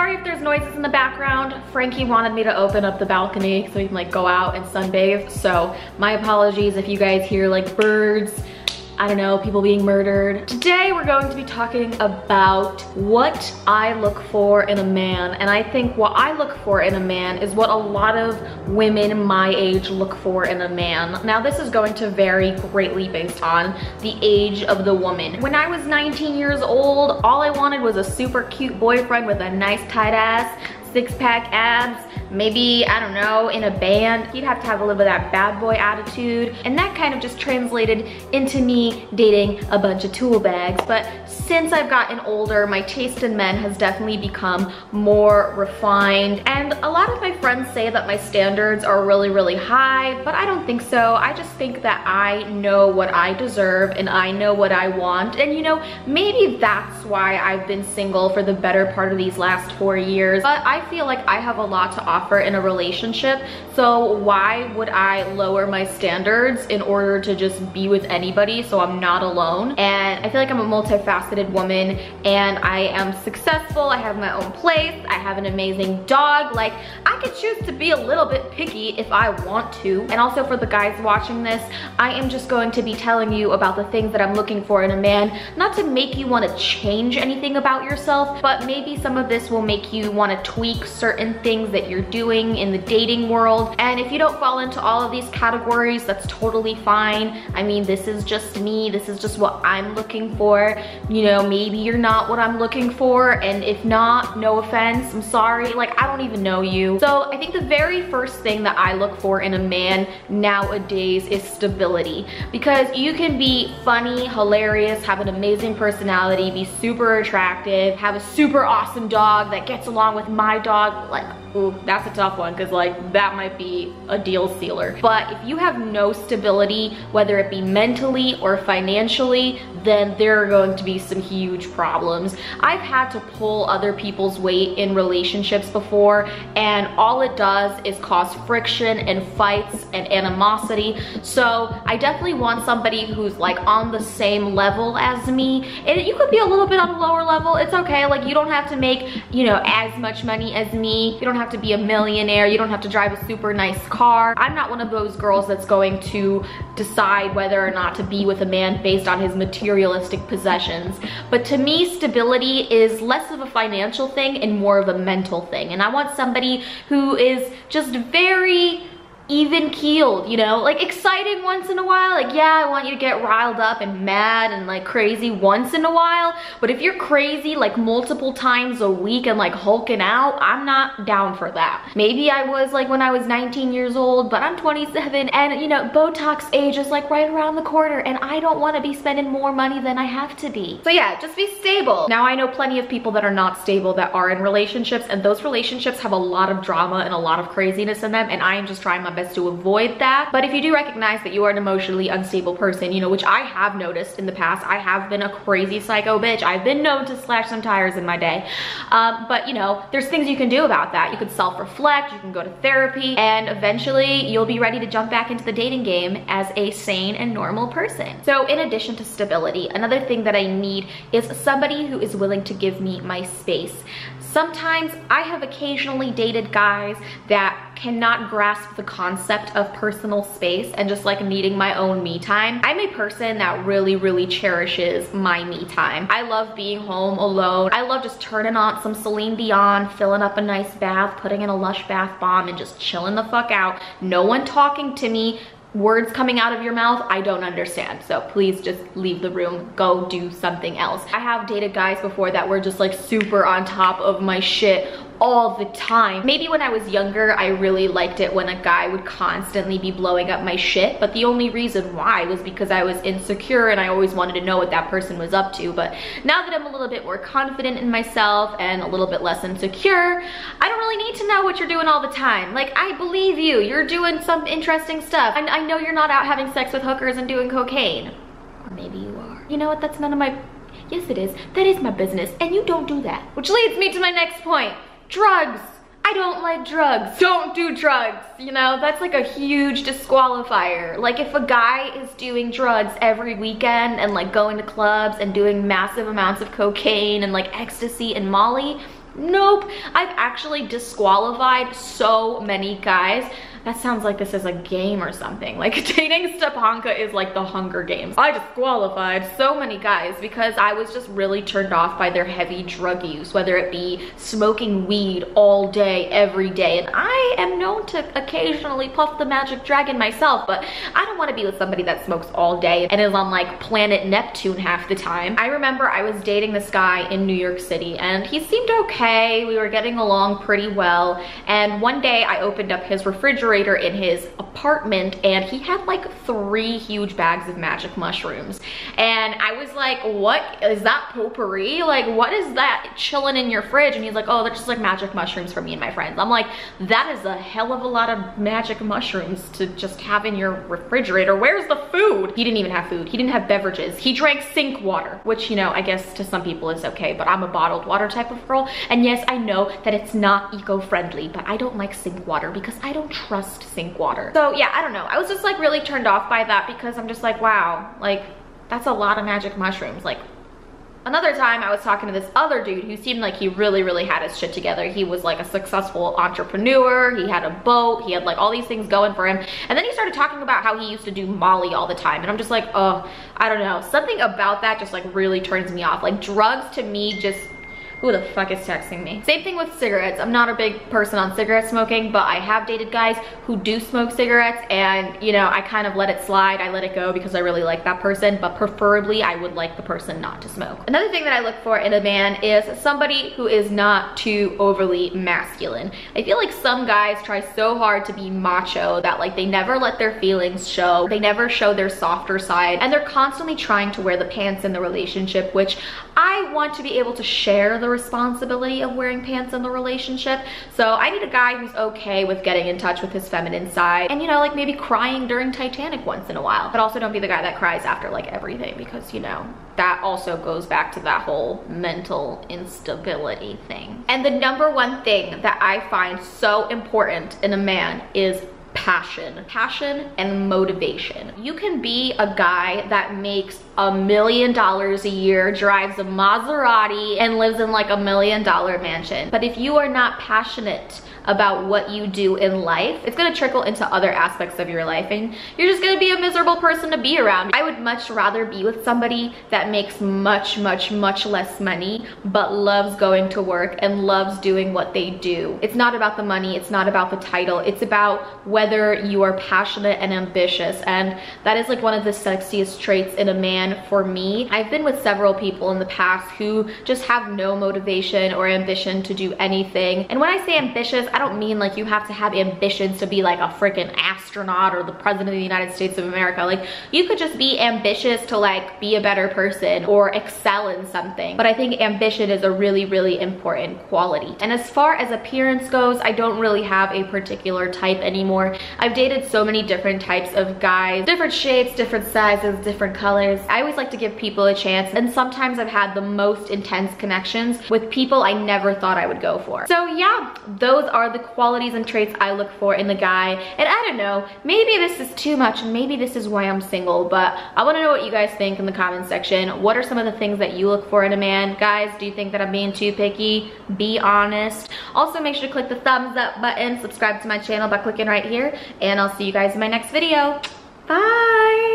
sorry if there's noises in the background. Frankie wanted me to open up the balcony so he can like go out and sunbathe. So my apologies if you guys hear like birds, I don't know, people being murdered. Today we're going to be talking about what I look for in a man. And I think what I look for in a man is what a lot of women my age look for in a man. Now this is going to vary greatly based on the age of the woman. When I was 19 years old, all I wanted was a super cute boyfriend with a nice tight ass, six-pack abs, maybe, I don't know, in a band. He'd have to have a little bit of that bad boy attitude. And that kind of just translated into me dating a bunch of tool bags. But since I've gotten older, my taste in men has definitely become more refined. And a lot of my friends say that my standards are really, really high, but I don't think so. I just think that I know what I deserve and I know what I want. And you know, maybe that's why I've been single for the better part of these last 4 years. But I feel like I have a lot to offer in a relationship, so why would I lower my standards in order to just be with anybody so I'm not alone? And I feel like I'm a multifaceted woman and I am successful, I have my own place, I have an amazing dog. Like, I could choose to be a little bit picky if I want to. And also for the guys watching this, I am just going to be telling you about the things that I'm looking for in a man, not to make you want to change anything about yourself, but maybe some of this will make you want to tweak certain things that you're doing in the dating world. And if you don't fall into all of these categories, that's totally fine. I mean, this is just me, this is just what I'm looking for. You know, maybe you're not what I'm looking for, and if not, no offense, I'm sorry, like I don't even know you. So I think the very first thing that I look for in a man nowadays is stability, because you can be funny, hilarious, have an amazing personality, be super attractive, have a super awesome dog that gets along with my dog. Like, ooh, that's a tough one, because like that might be a deal sealer. But if you have no stability, whether it be mentally or financially, then there are going to be some huge problems. I've had to pull other people's weight in relationships before, and all it does is cause friction and fights and animosity. So I definitely want somebody who's like on the same level as me. And you could be a little bit on a lower level, it's okay. Like, you don't have to make, you know, as much money as me. You don't have to be a millionaire. You don't have to drive a super nice car. I'm not one of those girls that's going to decide whether or not to be with a man based on his materialistic possessions. But to me, stability is less of a financial thing and more of a mental thing. And I want somebody who is just very even keeled, you know, like exciting once in a while. Like, yeah, I want you to get riled up and mad and like crazy once in a while, but if you're crazy like multiple times a week and like hulking out, I'm not down for that. Maybe I was like when I was 19 years old, but I'm 27, and you know, Botox age is like right around the corner, and I don't want to be spending more money than I have to be. So yeah, just be stable. Now I know plenty of people that are not stable that are in relationships, and those relationships have a lot of drama and a lot of craziness in them, and I am just trying my best to avoid that. But if you do recognize that you are an emotionally unstable person, you know, which I have noticed in the past, I have been a crazy psycho bitch. I've been known to slash some tires in my day. But you know, there's things you can do about that. You could self-reflect, you can go to therapy, and eventually you'll be ready to jump back into the dating game as a sane and normal person. So in addition to stability, another thing that I need is somebody who is willing to give me my space. Sometimes I have occasionally dated guys that cannot grasp the concept of personal space and just like needing my own me time. I'm a person that really, really cherishes my me time. I love being home alone. I love just turning on some Celine Dion, filling up a nice bath, putting in a Lush bath bomb, and just chilling the fuck out. No one talking to me, words coming out of your mouth, I don't understand. So please just leave the room, go do something else. I have dated guys before that were just like super on top of my shit all the time. Maybe when I was younger, I really liked it when a guy would constantly be blowing up my shit, but the only reason why was because I was insecure and I always wanted to know what that person was up to. But now that I'm a little bit more confident in myself and a little bit less insecure, I don't really need to know what you're doing all the time. Like, I believe you, you're doing some interesting stuff. And I know you're not out having sex with hookers and doing cocaine. Or maybe you are. You know what, that's none of my, yes it is, that is my business, and you don't do that. Which leads me to my next point. Drugs. I don't like drugs. Don't do drugs. You know, that's like a huge disqualifier. Like, if a guy is doing drugs every weekend and like going to clubs and doing massive amounts of cocaine and like ecstasy and Molly, Nope. I've actually disqualified so many guys. That sounds like this is a game or something. Like dating Stepanka is like the Hunger Games. I disqualified so many guys because I was just really turned off by their heavy drug use, whether it be smoking weed all day, every day. And I am known to occasionally puff the magic dragon myself, but I don't want to be with somebody that smokes all day and is on like planet Neptune half the time. I remember I was dating this guy in New York City and he seemed okay. We were getting along pretty well. And one day I opened up his refrigerator in his apartment and he had like 3 huge bags of magic mushrooms. And I was like, what is that potpourri? Like, what is that chilling in your fridge? And he's like, oh, they're just like magic mushrooms for me and my friends. I'm like, that is a hell of a lot of magic mushrooms to just have in your refrigerator. Where's the food? He didn't even have food. He didn't have beverages. He drank sink water, which, you know, I guess to some people is okay, but I'm a bottled water type of girl. And yes, I know that it's not eco-friendly, but I don't like sink water because I don't trust sink water. So yeah, I don't know. I was just like really turned off by that because I'm just like, wow, like that's a lot of magic mushrooms. Like another time I was talking to this other dude who seemed like he really had his shit together. He was like a successful entrepreneur. He had a boat. He had like all these things going for him. And then he started talking about how he used to do Molly all the time. And I'm just like, oh, I don't know. Something about that just like really turns me off. Like drugs to me just, who the fuck is texting me? Same thing with cigarettes. I'm not a big person on cigarette smoking, but I have dated guys who do smoke cigarettes and, you know, I kind of let it slide. I let it go because I really like that person, but preferably I would like the person not to smoke. Another thing that I look for in a man is somebody who is not too overly masculine. I feel like some guys try so hard to be macho that like they never let their feelings show. They never show their softer side and they're constantly trying to wear the pants in the relationship, which I want to be able to share the responsibility of wearing pants in the relationship. So I need a guy who's okay with getting in touch with his feminine side and, you know, like maybe crying during Titanic once in a while, but also don't be the guy that cries after like everything because, you know, that also goes back to that whole mental instability thing. And the number one thing that I find so important in a man is passion and motivation. You can be a guy that makes $1 million a year, drives a Maserati, and lives in like $1 million mansion. But if you are not passionate about what you do in life, it's gonna trickle into other aspects of your life and you're just gonna be a miserable person to be around. I would much rather be with somebody that makes much less money, but loves going to work and loves doing what they do. It's not about the money, it's not about the title, it's about whether you are passionate and ambitious. And that is like one of the sexiest traits in a man for me. I've been with several people in the past who just have no motivation or ambition to do anything. And when I say ambitious, I don't mean like you have to have ambitions to be like a freaking astronaut or the president of the United States of America. Like you could just be ambitious to like be a better person or excel in something. But I think ambition is a really important quality. And as far as appearance goes, I don't really have a particular type anymore. I've dated so many different types of guys, different shapes, different sizes, different colors. I always like to give people a chance, and sometimes I've had the most intense connections with people I never thought I would go for. So yeah, those are the qualities and traits I look for in the guy. And I don't know, maybe this is too much and maybe this is why I'm single, but I want to know what you guys think in the comment section. What are some of the things that you look for in a man? Guys, do you think that I'm being too picky? Be honest. Also, make sure to click the thumbs up button, subscribe to my channel by clicking right here, and I'll see you guys in my next video. Bye!